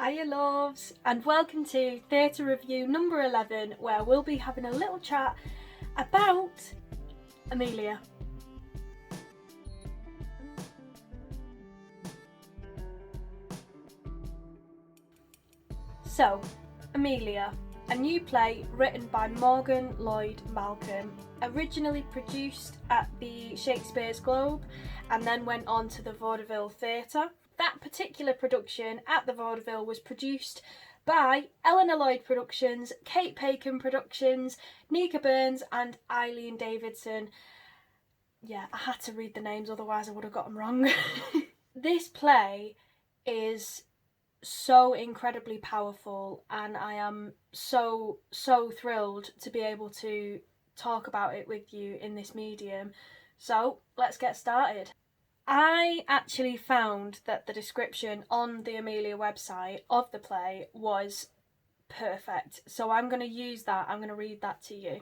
Hiya loves, and welcome to Theatre Review number 11, where we'll be having a little chat about Emilia. So, Emilia, a new play written by Morgan Lloyd Malcolm, originally produced at the Shakespeare's Globe and then went on to the Vaudeville Theatre. That particular production at the Vaudeville was produced by Eleanor Lloyd Productions, Kate Paikin Productions, Nika Burns and Eileen Davidson. Yeah, I had to read the names, otherwise I would have got them wrong. This play is so incredibly powerful, and I am so thrilled to be able to talk about it with you in this medium. So let's get started. I actually found that the description on the Emilia website of the play was perfect, so I'm going to use that. I'm going to read that to you.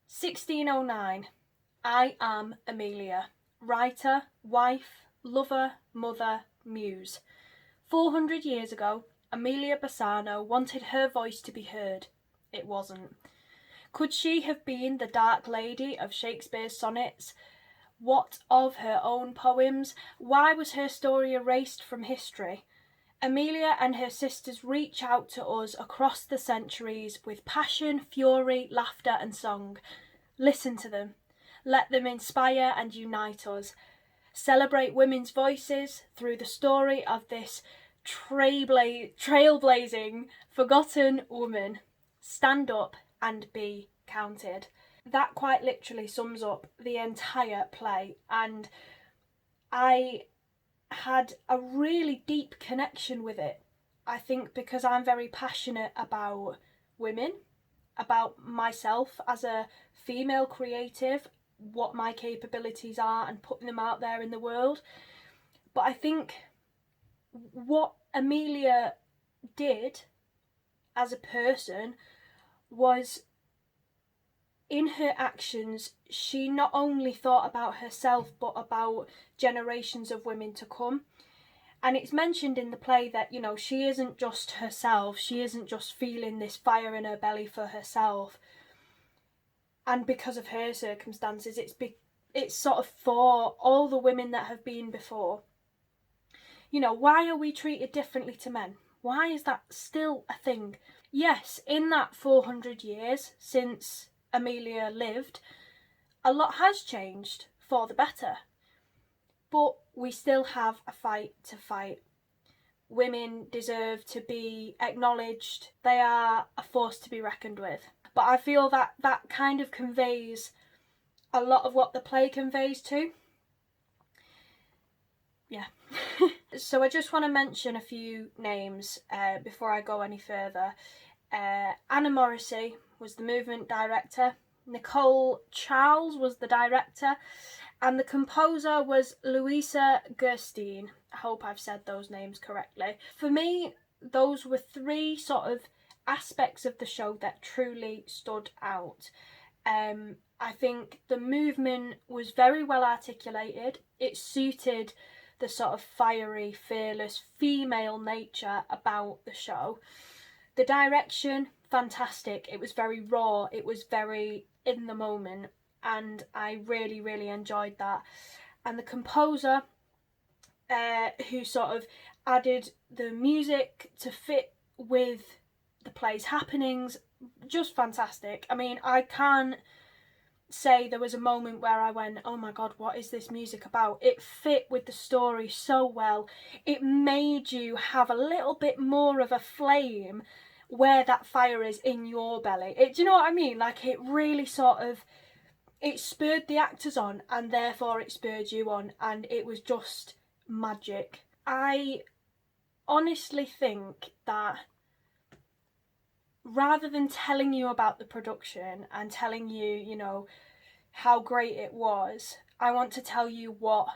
1609. I am Emilia, writer, wife, lover, mother, muse. 400 years ago, Emilia Bassano wanted her voice to be heard. It wasn't. Could she have been the dark lady of Shakespeare's sonnets? What of her own poems? Why was her story erased from history? Emilia and her sisters reach out to us across the centuries with passion, fury, laughter and song. Listen to them. Let them inspire and unite us. Celebrate women's voices through the story of this trailblazing, forgotten woman. Stand up and be counted. That quite literally sums up the entire play, and I had a really deep connection with it. I think because I'm very passionate about women, about myself as a female creative, what my capabilities are and putting them out there in the world. But I think what Emilia did as a person was, in her actions, she not only thought about herself but about generations of women to come. And it's mentioned in the play that, you know, she isn't just herself, she isn't just feeling this fire in her belly for herself and because of her circumstances. It's sort of for all the women that have been before. You know, why are we treated differently to men? Why is that still a thing? Yes, in that 400 years since Emilia lived, a lot has changed for the better, but we still have a fight to fight. Women deserve to be acknowledged. They are a force to be reckoned with. But I feel that that kind of conveys a lot of what the play conveys too. Yeah. So I just want to mention a few names before I go any further. Anna Morrissey was the movement director, Nicole Charles was the director, and the composer was Louisa Gerstein. I hope I've said those names correctly. For me, those were three sort of aspects of the show that truly stood out. I think the movement was very well articulated. It suited the sort of fiery, fearless female nature about the show. The direction, fantastic. It was very raw, it was very in the moment, and I really enjoyed that. And the composer, who sort of added the music to fit with the play's happenings, just fantastic. I mean, I can't say there was a moment where I went, oh my god, what is this music about? It fit with the story so well. It made you have a little bit more of a flame where that fire is in your belly. Do you know what I mean? Like, it really sort of, it spurred the actors on, and therefore it spurred you on, and it was just magic. I honestly think that rather than telling you about the production and telling you, you know, how great it was, I want to tell you what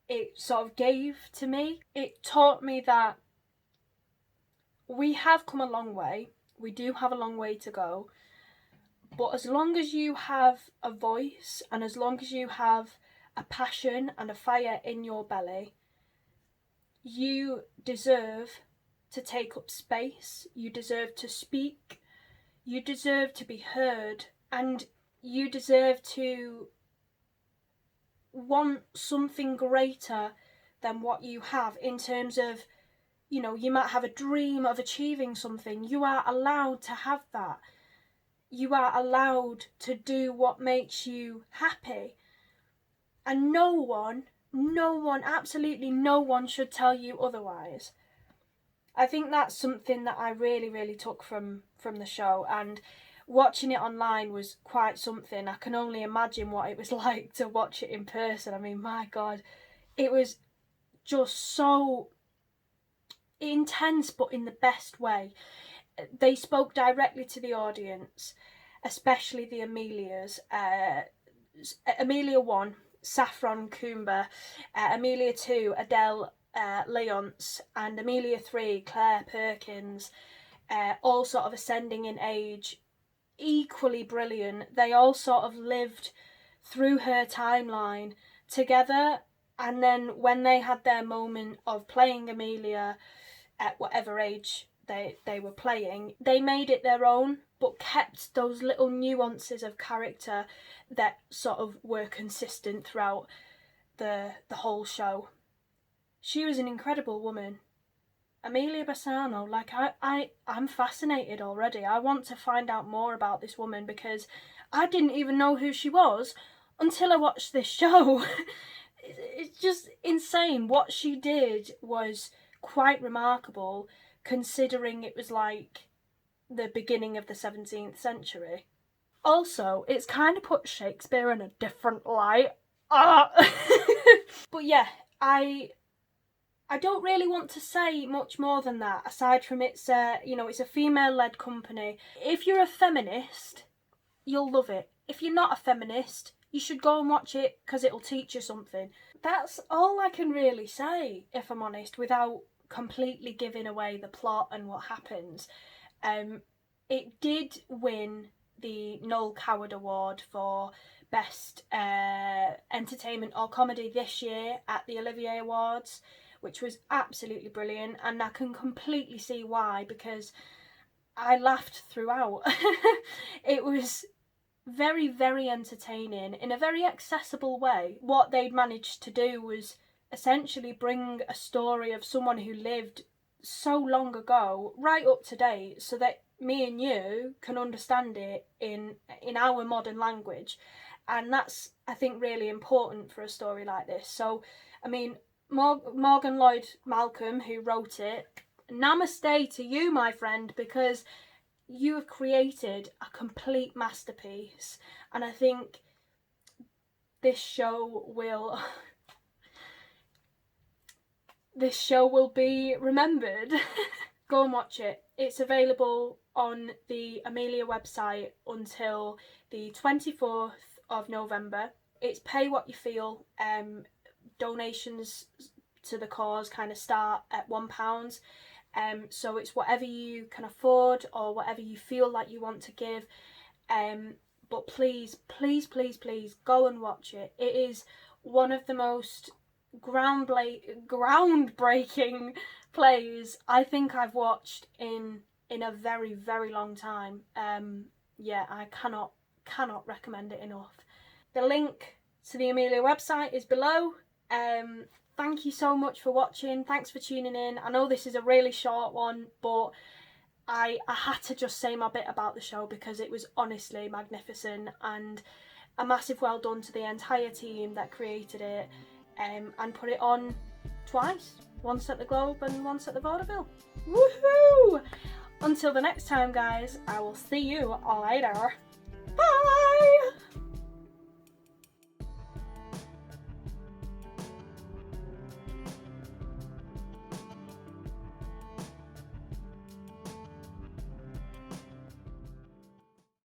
it sort of gave to me. It taught me that we have come a long way. We do have a long way to go. But as long as you have a voice and as long as you have a passion and a fire in your belly, you deserve to take up space, you deserve to speak, you deserve to be heard, and you deserve to want something greater than what you have in terms of, you know, you might have a dream of achieving something. You are allowed to have that. You are allowed to do what makes you happy. And no one, absolutely no one should tell you otherwise. I think that's something that I really, really took from the show, and watching it online was quite something. I can only imagine what it was like to watch it in person. I mean, my God, it was just so intense, but in the best way. They spoke directly to the audience, especially the Emilias. Emilia 1, Saffron Coomber, Emilia 2, Adele Leonce, and Emilia 3, Claire Perkins, all sort of ascending in age, equally brilliant. They all sort of lived through her timeline together, and then when they had their moment of playing Emilia at whatever age they were playing, they made it their own, but kept those little nuances of character that sort of were consistent throughout the whole show. She was an incredible woman. Emilia Bassano, like, I'm fascinated already. I want to find out more about this woman, because I didn't even know who she was until I watched this show. It's just insane. What she did was quite remarkable, considering it was like the beginning of the 17th century. Also, it's kind of put Shakespeare in a different light. But yeah, I don't really want to say much more than that, aside from it's it's a female-led company. If you're a feminist, you'll love it. If you're not a feminist, you should go and watch it, because it'll teach you something. That's all I can really say, if I'm honest, without completely giving away the plot and what happens. It did win the Noel Coward Award for Best Entertainment or Comedy this year at the Olivier Awards, which was absolutely brilliant, and I can completely see why, because I laughed throughout. It was very, very entertaining in a very accessible way. What they'd managed to do was essentially bring a story of someone who lived so long ago right up to date, so that me and you can understand it in our modern language. And that's, I think, really important for a story like this. So, I mean, Morgan Lloyd Malcolm, who wrote it, namaste to you, my friend, because you have created a complete masterpiece, and I think this show will be remembered. Go and watch it. It's available on the Emilia website until the 24th of November. It's pay what you feel. Donations to the cause kind of start at £1. So it's whatever you can afford or whatever you feel like you want to give. But please, please, please, please go and watch it. It is one of the most groundbreaking plays I think I've watched in a very, very long time. Yeah, I cannot recommend it enough. The link to the Emilia website is below. Thank you so much for watching. Thanks for tuning in. I know this is a really short one, but I had to just say my bit about the show because it was honestly magnificent, and a massive well done to the entire team that created it and put it on twice. Once at the Globe and once at the Vaudeville. Woohoo! Until the next time, guys, I will see you later.